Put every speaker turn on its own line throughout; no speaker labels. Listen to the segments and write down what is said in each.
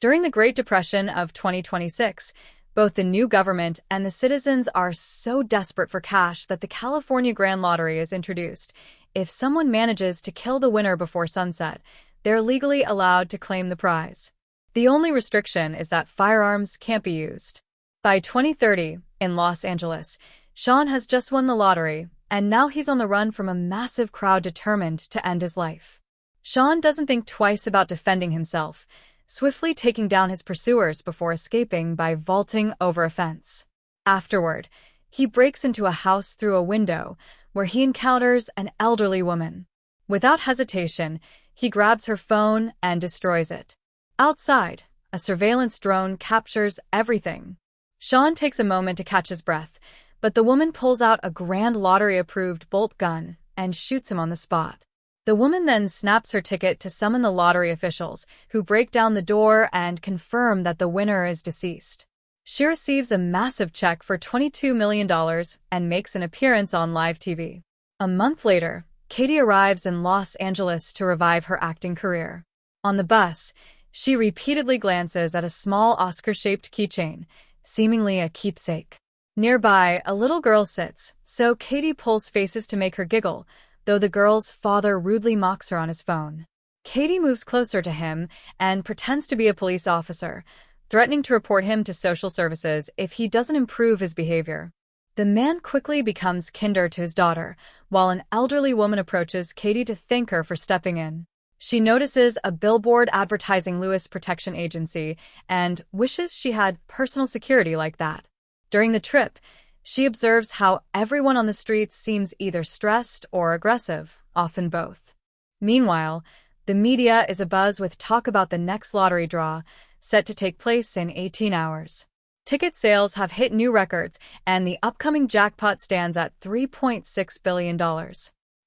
During the Great Depression of 2026, both the new government and the citizens are so desperate for cash that the California Grand Lottery is introduced. If someone manages to kill the winner before sunset, they're legally allowed to claim the prize. The only restriction is that firearms can't be used. By 2030, in Los Angeles, Sean has just won the lottery, and now he's on the run from a massive crowd determined to end his life. Sean doesn't think twice about defending himself, swiftly taking down his pursuers before escaping by vaulting over a fence. Afterward, he breaks into a house through a window, where he encounters an elderly woman. Without hesitation, he grabs her phone and destroys it. Outside, a surveillance drone captures everything. Sean takes a moment to catch his breath, but the woman pulls out a Grand Lottery-approved bolt gun and shoots him on the spot. The woman then snaps her ticket to summon the lottery officials, who break down the door and confirm that the winner is deceased. She receives a massive check for $22 million and makes an appearance on live TV. A month later, Katie arrives in Los Angeles to revive her acting career. On the bus, she repeatedly glances at a small Oscar-shaped keychain, seemingly a keepsake. Nearby, a little girl sits, so Katie pulls faces to make her giggle, though the girl's father rudely mocks her on his phone. Katie moves closer to him and pretends to be a police officer, threatening to report him to social services if he doesn't improve his behavior. The man quickly becomes kinder to his daughter, while an elderly woman approaches Katie to thank her for stepping in. She notices a billboard advertising Lewis Protection Agency and wishes she had personal security like that. During the trip, she observes how everyone on the streets seems either stressed or aggressive, often both. Meanwhile, the media is abuzz with talk about the next lottery draw, set to take place in 18 hours. Ticket sales have hit new records, and the upcoming jackpot stands at $3.6 billion.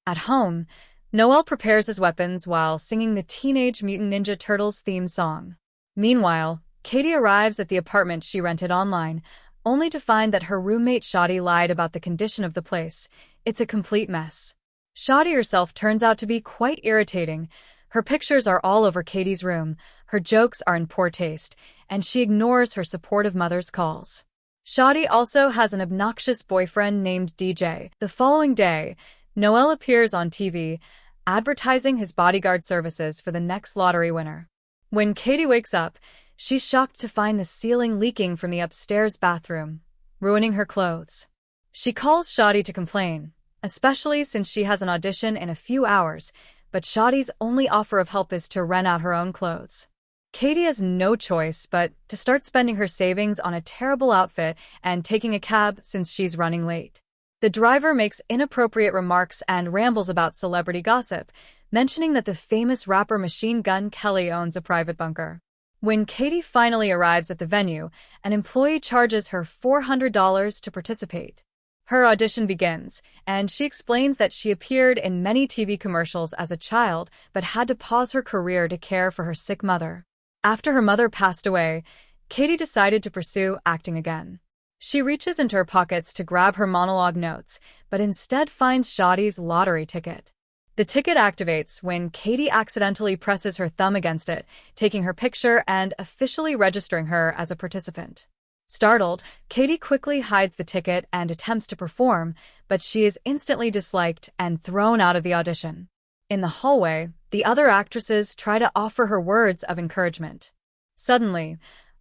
At home, Noel prepares his weapons while singing the Teenage Mutant Ninja Turtles theme song. Meanwhile, Katie arrives at the apartment she rented online, only to find that her roommate Shadi lied about the condition of the place. It's a complete mess. Shadi herself turns out to be quite irritating. Her pictures are all over Katie's room, her jokes are in poor taste, and she ignores her supportive mother's calls. Shadi also has an obnoxious boyfriend named DJ. The following day, Noel appears on TV, advertising his bodyguard services for the next lottery winner. When Katie wakes up, she's shocked to find the ceiling leaking from the upstairs bathroom, ruining her clothes. She calls Shadi to complain, especially since she has an audition in a few hours, but Shadi's only offer of help is to rent out her own clothes. Katie has no choice but to start spending her savings on a terrible outfit and taking a cab since she's running late. The driver makes inappropriate remarks and rambles about celebrity gossip, mentioning that the famous rapper Machine Gun Kelly owns a private bunker. When Katie finally arrives at the venue, an employee charges her $400 to participate. Her audition begins, and she explains that she appeared in many TV commercials as a child but had to pause her career to care for her sick mother. After her mother passed away, Katie decided to pursue acting again. She reaches into her pockets to grab her monologue notes, but instead finds Shadi's lottery ticket. The ticket activates when Katie accidentally presses her thumb against it, taking her picture and officially registering her as a participant. Startled, Katie quickly hides the ticket and attempts to perform, but she is instantly disliked and thrown out of the audition. In the hallway, the other actresses try to offer her words of encouragement. Suddenly,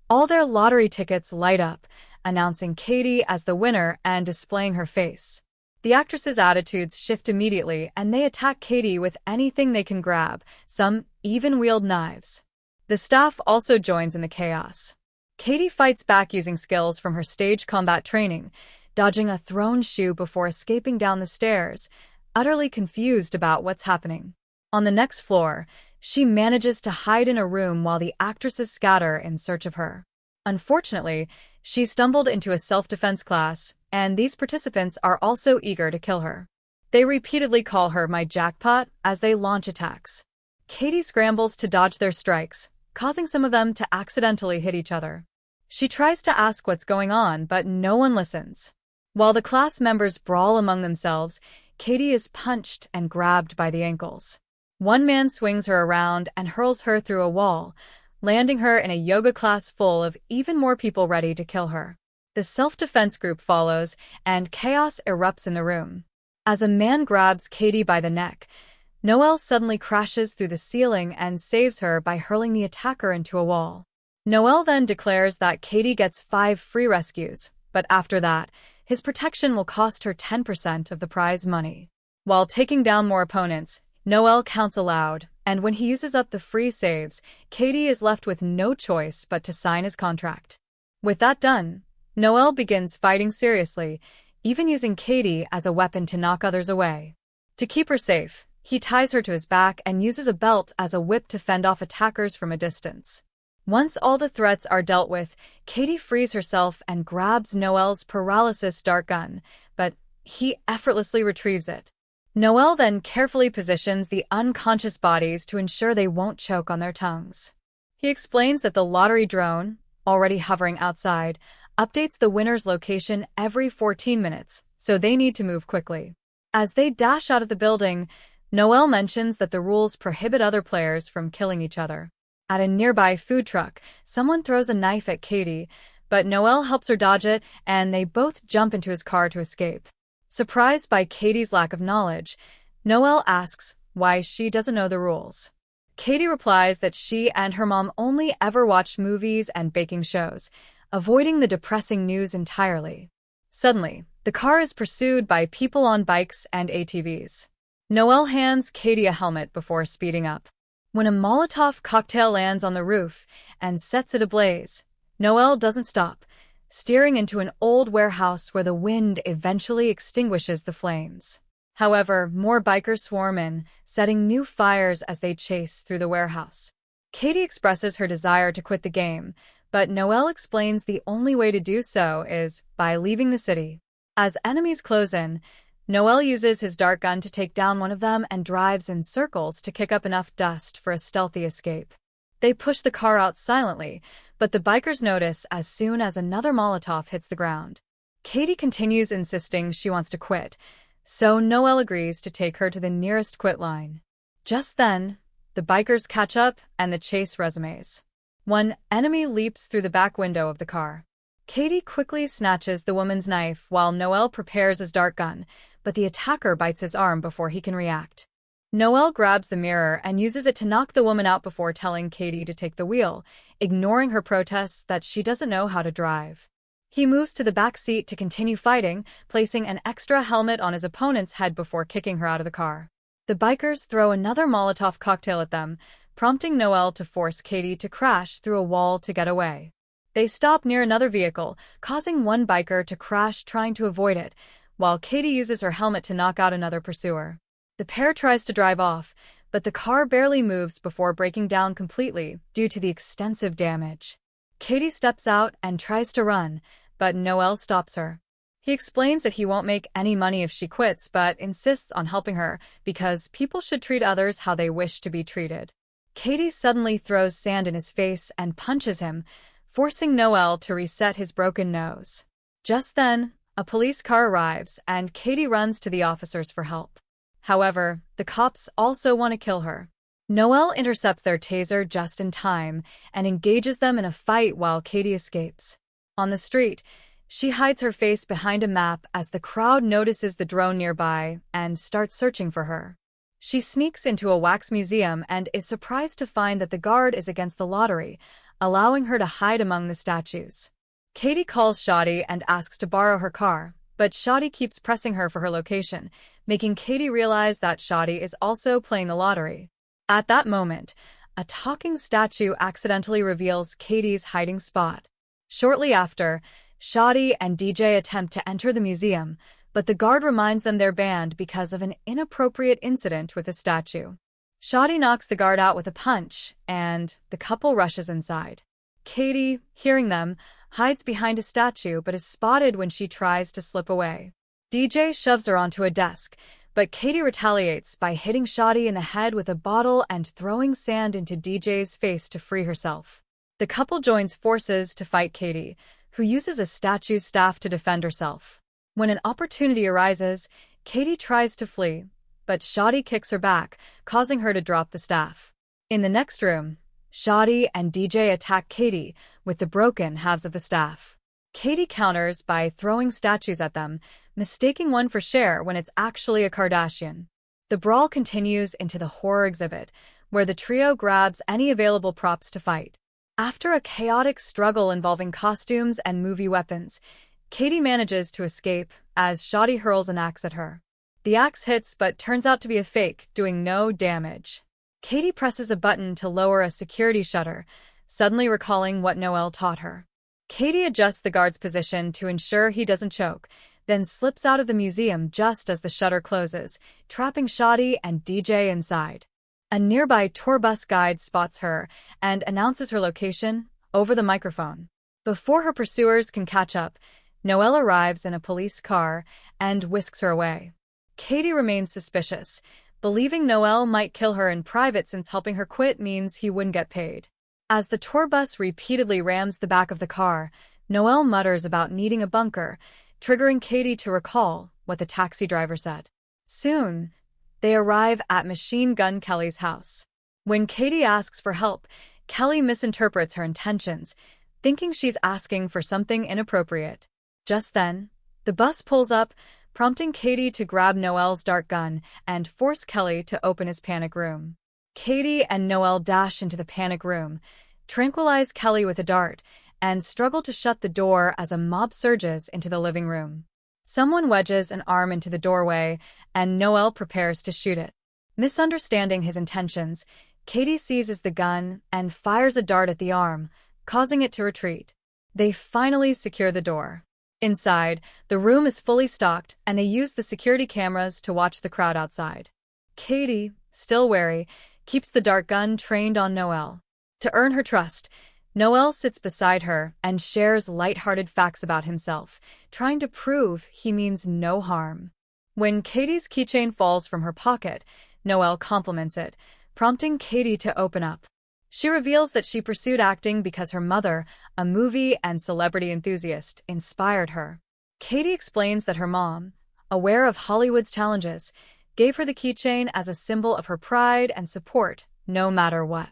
all their lottery tickets light up, announcing Katie as the winner and displaying her face. The actresses' attitudes shift immediately, and they attack Katie with anything they can grab, some even wield knives. The staff also joins in the chaos. Katie fights back using skills from her stage combat training, dodging a thrown shoe before escaping down the stairs, utterly confused about what's happening. On the next floor, she manages to hide in a room while the actresses scatter in search of her. Unfortunately, she stumbled into a self-defense class, and these participants are also eager to kill her. They repeatedly call her my Jackpot as they launch attacks. Katie scrambles to dodge their strikes, causing some of them to accidentally hit each other. She tries to ask what's going on, but no one listens. While the class members brawl among themselves, Katie is punched and grabbed by the ankles. One man swings her around and hurls her through a wall, landing her in a yoga class full of even more people ready to kill her. The self-defense group follows, and chaos erupts in the room. As a man grabs Katie by the neck, Noelle suddenly crashes through the ceiling and saves her by hurling the attacker into a wall. Noelle then declares that Katie gets 5 free rescues, but after that, his protection will cost her 10% of the prize money. While taking down more opponents, Noelle counts aloud, and when he uses up the free saves, Katie is left with no choice but to sign his contract. With that done, Noelle begins fighting seriously, even using Katie as a weapon to knock others away. To keep her safe, he ties her to his back and uses a belt as a whip to fend off attackers from a distance. Once all the threats are dealt with, Katie frees herself and grabs Noelle's paralysis dart gun, but he effortlessly retrieves it. Noelle then carefully positions the unconscious bodies to ensure they won't choke on their tongues. He explains that the lottery drone, already hovering outside, updates the winner's location every 14 minutes, so they need to move quickly. As they dash out of the building, Noelle mentions that the rules prohibit other players from killing each other. At a nearby food truck, someone throws a knife at Katie, but Noelle helps her dodge it, and they both jump into his car to escape. Surprised by Katie's lack of knowledge, Noelle asks why she doesn't know the rules. Katie replies that she and her mom only ever watched movies and baking shows, avoiding the depressing news entirely. Suddenly, the car is pursued by people on bikes and ATVs. Noelle hands Katie a helmet before speeding up. When a Molotov cocktail lands on the roof and sets it ablaze, Noelle doesn't stop, steering into an old warehouse where the wind eventually extinguishes the flames. However, more bikers swarm in, setting new fires as they chase through the warehouse. Katie expresses her desire to quit the game, but Noelle explains the only way to do so is by leaving the city. As enemies close in, Noelle uses his dart gun to take down one of them and drives in circles to kick up enough dust for a stealthy escape. They push the car out silently, but the bikers notice as soon as another Molotov hits the ground. Katie continues insisting she wants to quit, so Noelle agrees to take her to the nearest quit line. Just then, the bikers catch up and the chase resumes. One enemy leaps through the back window of the car. Katie quickly snatches the woman's knife while Noelle prepares his dart gun, but the attacker bites his arm before he can react. Noelle grabs the mirror and uses it to knock the woman out before telling Katie to take the wheel, ignoring her protests that she doesn't know how to drive. He moves to the back seat to continue fighting, placing an extra helmet on his opponent's head before kicking her out of the car. The bikers throw another Molotov cocktail at them, prompting Noelle to force Katie to crash through a wall to get away. They stop near another vehicle, causing one biker to crash trying to avoid it, while Katie uses her helmet to knock out another pursuer. The pair tries to drive off, but the car barely moves before breaking down completely due to the extensive damage. Katie steps out and tries to run, but Noelle stops her. He explains that he won't make any money if she quits, but insists on helping her because people should treat others how they wish to be treated. Katie suddenly throws sand in his face and punches him, forcing Noelle to reset his broken nose. Just then, a police car arrives, and Katie runs to the officers for help. However, the cops also want to kill her. Noelle intercepts their taser just in time and engages them in a fight while Katie escapes. On the street, she hides her face behind a map as the crowd notices the drone nearby and starts searching for her. She sneaks into a wax museum and is surprised to find that the guard is against the lottery, allowing her to hide among the statues. Katie calls Shadi and asks to borrow her car, but Shadi keeps pressing her for her location, making Katie realize that Shadi is also playing the lottery. At that moment, a talking statue accidentally reveals Katie's hiding spot. Shortly after, Shadi and DJ attempt to enter the museum, but the guard reminds them they're banned because of an inappropriate incident with the statue. Shadi knocks the guard out with a punch, and the couple rushes inside. Katie, hearing them, hides behind a statue but is spotted when she tries to slip away. DJ shoves her onto a desk, but Katie retaliates by hitting Shadi in the head with a bottle and throwing sand into DJ's face to free herself. The couple joins forces to fight Katie, who uses a statue's staff to defend herself. When an opportunity arises, Katie tries to flee, but Shadi kicks her back, causing her to drop the staff. In the next room, Shoddy and DJ attack Katie with the broken halves of the staff. Katie counters by throwing statues at them, mistaking one for Cher when it's actually a Kardashian. The brawl continues into the horror exhibit, where the trio grabs any available props to fight. After a chaotic struggle involving costumes and movie weapons, Katie manages to escape as Shoddy hurls an axe at her. The axe hits but turns out to be a fake, doing no damage. Katie presses a button to lower a security shutter, suddenly recalling what Noel taught her. Katie adjusts the guard's position to ensure he doesn't choke, then slips out of the museum just as the shutter closes, trapping Shoddy and DJ inside. A nearby tour bus guide spots her and announces her location over the microphone. Before her pursuers can catch up, Noel arrives in a police car and whisks her away. Katie remains suspicious, believing Noel might kill her in private since helping her quit means he wouldn't get paid. As the tour bus repeatedly rams the back of the car, Noel mutters about needing a bunker, triggering Katie to recall what the taxi driver said. Soon, they arrive at Machine Gun Kelly's house. When Katie asks for help, Kelly misinterprets her intentions, thinking she's asking for something inappropriate. Just then, the bus pulls up, prompting Katie to grab Noel's dart gun and force Kelly to open his panic room. Katie and Noel dash into the panic room, tranquilize Kelly with a dart, and struggle to shut the door as a mob surges into the living room. Someone wedges an arm into the doorway, and Noel prepares to shoot it. Misunderstanding his intentions, Katie seizes the gun and fires a dart at the arm, causing it to retreat. They finally secure the door. Inside, the room is fully stocked, and they use the security cameras to watch the crowd outside. Katie, still wary, keeps the dart gun trained on Noel. To earn her trust, Noel sits beside her and shares lighthearted facts about himself, trying to prove he means no harm. When Katie's keychain falls from her pocket, Noel compliments it, prompting Katie to open up. She reveals that she pursued acting because her mother, a movie and celebrity enthusiast, inspired her. Katie explains that her mom, aware of Hollywood's challenges, gave her the keychain as a symbol of her pride and support, no matter what.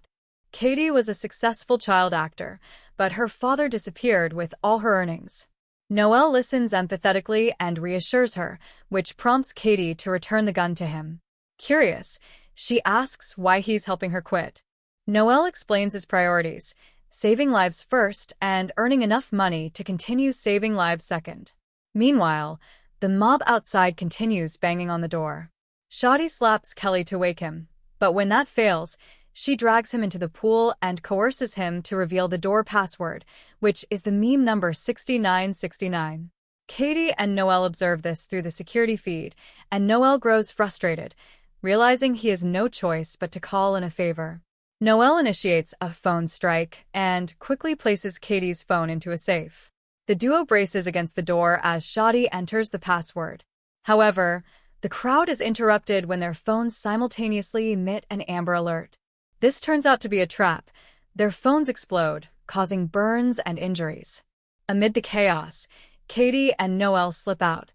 Katie was a successful child actor, but her father disappeared with all her earnings. Noel listens empathetically and reassures her, which prompts Katie to return the gun to him. Curious, she asks why he's helping her quit. Noel explains his priorities, saving lives first and earning enough money to continue saving lives second. Meanwhile, the mob outside continues banging on the door. Shoddy slaps Kelly to wake him, but when that fails, she drags him into the pool and coerces him to reveal the door password, which is the meme number 6969. Katie and Noel observe this through the security feed, and Noel grows frustrated, realizing he has no choice but to call in a favor. Noel initiates a phone strike and quickly places Katie's phone into a safe. The duo braces against the door as Shoddy enters the password. However, the crowd is interrupted when their phones simultaneously emit an Amber Alert. This turns out to be a trap. Their phones explode, causing burns and injuries. Amid the chaos, Katie and Noel slip out,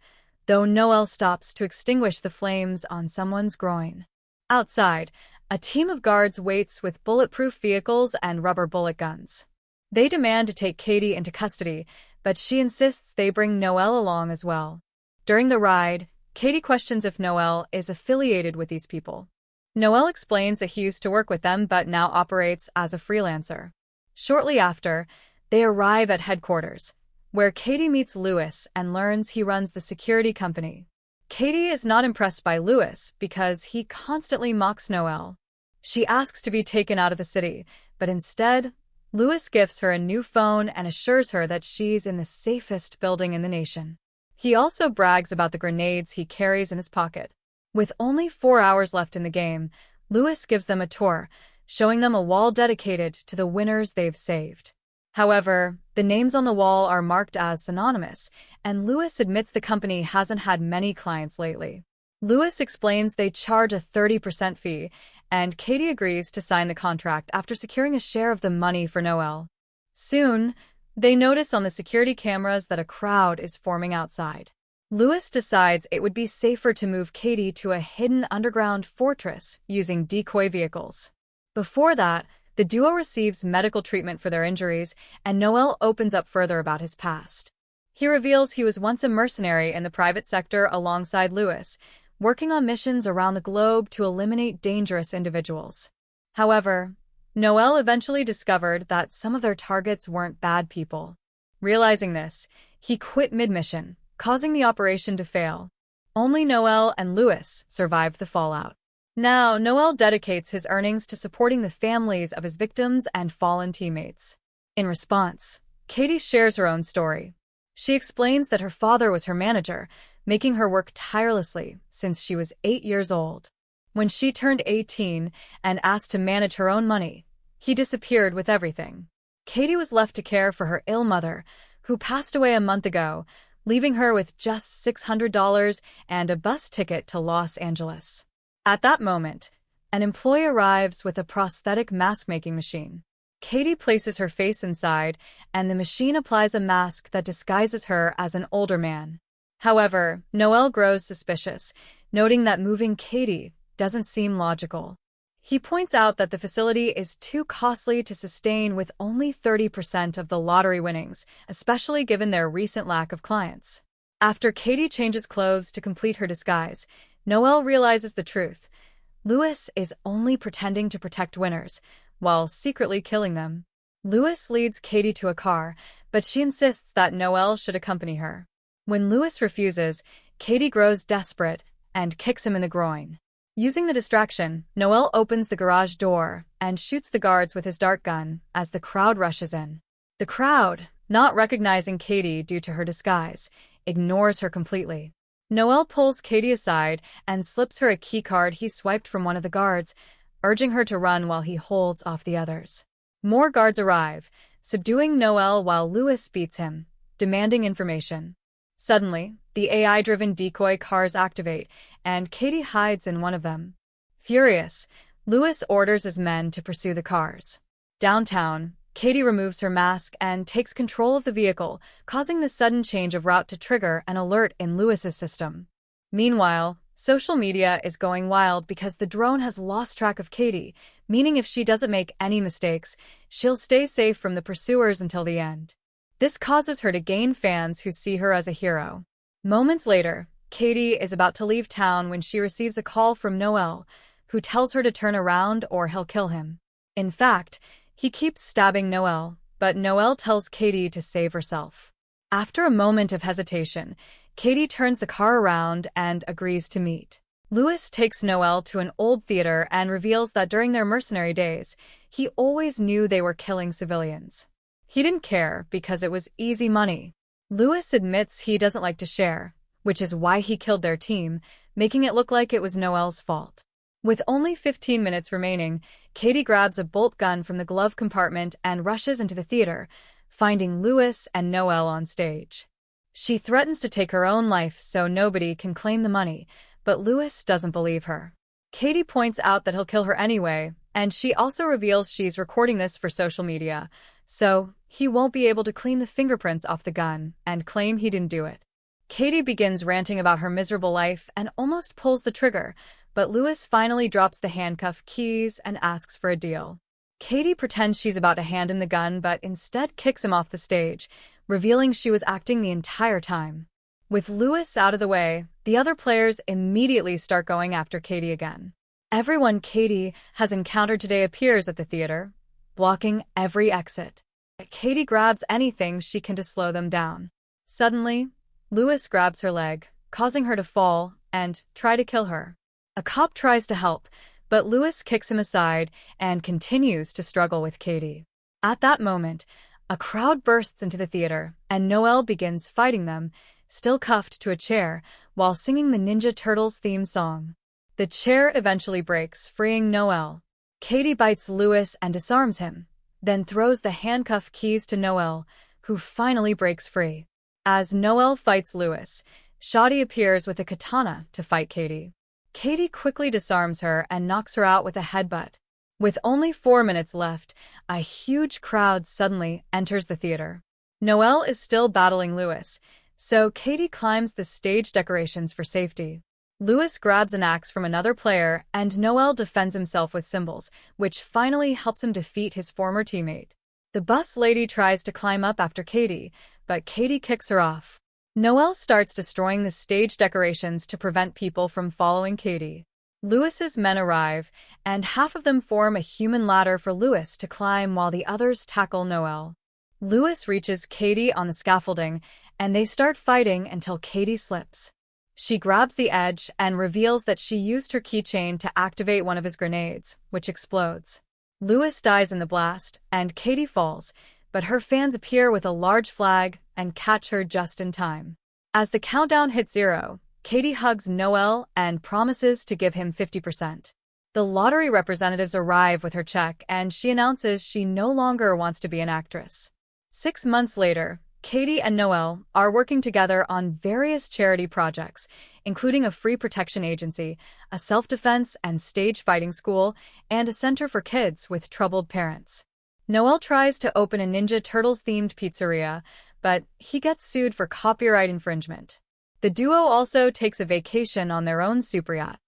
though Noel stops to extinguish the flames on someone's groin. Outside, a team of guards waits with bulletproof vehicles and rubber bullet guns. They demand to take Katie into custody, but she insists they bring Noel along as well. During the ride, Katie questions if Noel is affiliated with these people. Noel explains that he used to work with them but now operates as a freelancer. Shortly after, they arrive at headquarters, where Katie meets Lewis and learns he runs the security company. Katie is not impressed by Lewis because he constantly mocks Noel. She asks to be taken out of the city, but instead, Lewis gifts her a new phone and assures her that she's in the safest building in the nation. He also brags about the grenades he carries in his pocket. With only 4 hours left in the game, Lewis gives them a tour, showing them a wall dedicated to the winners they've saved. However, the names on the wall are marked as synonymous, and Lewis admits the company hasn't had many clients lately. Lewis explains they charge a 30% fee, and Katie agrees to sign the contract after securing a share of the money for Noel. Soon, they notice on the security cameras that a crowd is forming outside. Lewis decides it would be safer to move Katie to a hidden underground fortress using decoy vehicles. Before that, The duo receives medical treatment for their injuries, and Noel opens up further about his past. He reveals he was once a mercenary in the private sector alongside Lewis, working on missions around the globe to eliminate dangerous individuals. However, Noel eventually discovered that some of their targets weren't bad people. Realizing this, he quit mid-mission, causing the operation to fail. Only Noel and Lewis survived the fallout. Now, Noel dedicates his earnings to supporting the families of his victims and fallen teammates. In response, Katie shares her own story. She explains that her father was her manager, making her work tirelessly since she was 8 years old. When she turned 18 and asked to manage her own money, he disappeared with everything. Katie was left to care for her ill mother, who passed away a month ago, leaving her with just $600 and a bus ticket to Los Angeles. At that moment, an employee arrives with a prosthetic mask-making machine. Katie places her face inside, and the machine applies a mask that disguises her as an older man. However, Noel grows suspicious, noting that moving Katie doesn't seem logical. He points out that the facility is too costly to sustain with only 30% of the lottery winnings, especially given their recent lack of clients. After Katie changes clothes to complete her disguise, Noel realizes the truth. Lewis is only pretending to protect winners, while secretly killing them. Lewis leads Katie to a car, but she insists that Noel should accompany her. When Lewis refuses, Katie grows desperate and kicks him in the groin. Using the distraction, Noel opens the garage door and shoots the guards with his dart gun as the crowd rushes in. The crowd, not recognizing Katie due to her disguise, ignores her completely. Noel pulls Katie aside and slips her a keycard he swiped from one of the guards, urging her to run while he holds off the others. More guards arrive, subduing Noel while Lewis beats him, demanding information. Suddenly, the AI-driven decoy cars activate, and Katie hides in one of them. Furious, Lewis orders his men to pursue the cars. Downtown, Katie removes her mask and takes control of the vehicle, causing the sudden change of route to trigger an alert in Lewis's system. Meanwhile, social media is going wild because the drone has lost track of Katie, meaning if she doesn't make any mistakes, she'll stay safe from the pursuers until the end. This causes her to gain fans who see her as a hero. Moments later, Katie is about to leave town when she receives a call from Noel, who tells her to turn around or he'll kill him. In fact, he keeps stabbing Noel, but Noel tells Katie to save herself. After a moment of hesitation, Katie turns the car around and agrees to meet. Lewis takes Noel to an old theater and reveals that during their mercenary days, he always knew they were killing civilians. He didn't care because it was easy money. Lewis admits he doesn't like to share, which is why he killed their team, making it look like it was Noel's fault. With only 15 minutes remaining, Katie grabs a bolt gun from the glove compartment and rushes into the theater, finding Lewis and Noel on stage. She threatens to take her own life so nobody can claim the money, but Lewis doesn't believe her. Katie points out that he'll kill her anyway, and she also reveals she's recording this for social media, so he won't be able to clean the fingerprints off the gun and claim he didn't do it. Katie begins ranting about her miserable life and almost pulls the trigger, but Lewis finally drops the handcuff keys and asks for a deal. Katie pretends she's about to hand him the gun but instead kicks him off the stage, revealing she was acting the entire time. With Lewis out of the way, the other players immediately start going after Katie again. Everyone Katie has encountered today appears at the theater, blocking every exit. Katie grabs anything she can to slow them down. Suddenly, Lewis grabs her leg, causing her to fall and try to kill her. A cop tries to help, but Lewis kicks him aside and continues to struggle with Katie. At that moment, a crowd bursts into the theater, and Noel begins fighting them, still cuffed to a chair, while singing the Ninja Turtles theme song. The chair eventually breaks, freeing Noel. Katie bites Lewis and disarms him, then throws the handcuff keys to Noel, who finally breaks free. As Noel fights Lewis, Shotty appears with a katana to fight Katie. Katie quickly disarms her and knocks her out with a headbutt. With only 4 minutes left, a huge crowd suddenly enters the theater. Noel is still battling Lewis, so Katie climbs the stage decorations for safety. Lewis grabs an axe from another player, and Noel defends himself with cymbals, which finally helps him defeat his former teammate. The bus lady tries to climb up after Katie, but Katie kicks her off. Noel starts destroying the stage decorations to prevent people from following Katie. Lewis's men arrive, and half of them form a human ladder for Lewis to climb while the others tackle Noel. Lewis reaches Katie on the scaffolding, and they start fighting until Katie slips. She grabs the edge and reveals that she used her keychain to activate one of his grenades, which explodes. Lewis dies in the blast, and Katie falls, but her fans appear with a large flag and catch her just in time. As the countdown hits 0, Katie hugs Noel and promises to give him 50%. The lottery representatives arrive with her check, and she announces she no longer wants to be an actress. 6 months later, Katie and Noel are working together on various charity projects, including a free protection agency, a self-defense and stage fighting school, and a center for kids with troubled parents. Noel tries to open a Ninja Turtles-themed pizzeria, but he gets sued for copyright infringement. The duo also takes a vacation on their own super yacht.